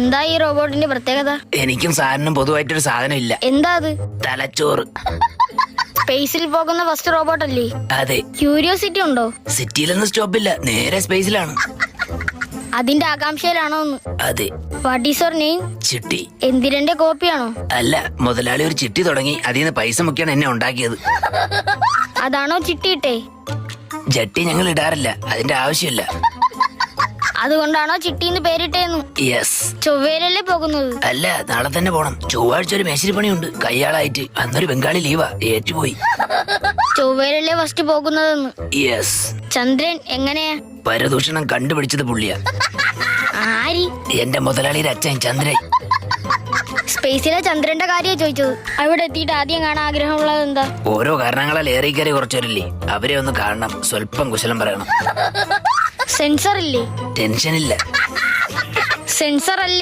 എന്താ ഈ റോബോട്ടിന്റെ പ്രത്യേകത? എനിക്കും സാറിനും പൊതുവായിട്ടൊരു സാധനം ഇല്ല. എന്താ അത്? തലച്ചോറ്. സ്പേസിൽ പോകുന്ന ഫസ്റ്റ് റോബോട്ട് അല്ലേ? അതെ. ക്യൂരിയോസിറ്റി ഉണ്ടോ? സിറ്റിയിലൊന്നും സ്റ്റോപ്പില്ല, നേരെ സ്പേസിലാണ്. അതിന്റെ ആകാംക്ഷയിലാണോ? അതെ. What is your name? ചിട്ടി. എന്തിരന്റെ കോപ്പിയാണോ? അല്ല, മുതലാളി ഒരു ചിട്ടി തുടങ്ങി, അതിൽ നിന്ന് പൈസ മുക്കിയാണ് എന്നെ ഉണ്ടാക്കിയത്. അതാണോ ചിട്ടിയിട്ടേ? ജട്ടി ഞങ്ങൾ ഇടാറില്ല, അതിന്റെ ആവശ്യമില്ല. അതുകൊണ്ടാണോ ചിട്ടിന്ന് പേരിട്ടേന്നു? യെസ്. ചൊവ്വയിലല്ലേ പോകുന്നത്? അല്ല, നാളെ തന്നെ പോണം. ചൊവ്വാഴ്ച ഒരു മേശിരി പണിയുണ്ട്, കയ്യാളായിട്ട്. അന്നൊരു ബംഗാളി ലീവാ, ഏറ്റുപോയി. ചൊവ്വയിലല്ലേ ഫസ്റ്റ് പോകുന്നതെന്ന്? യെസ്. ചന്ദ്രൻ എങ്ങനെയാ? പരദൂഷണം കണ്ടുപിടിച്ചത് പുള്ളിയാ. ആരി? എന്റെ മുതലാളിയുടെ അച്ഛൻ ചന്ദ്രൻ. സ്പേസിലെ ചന്ദ്രന്റെ കാര്യ ചോദിച്ചത്. അവിടെ എത്തിയിട്ട് ആദ്യം കാണാൻ ആഗ്രഹമുള്ളത് എന്താ? ഓരോ കാരണങ്ങളാൽ ഏറെ കയറി കുറച്ചവരില്ലേ, അവരെ ഒന്ന് കാണണം, സ്വല്പം കുശലം പറയണം. സെൻസർ ഇല്ലേ? ടെൻഷനില്ല. സെൻസർ അല്ലേ?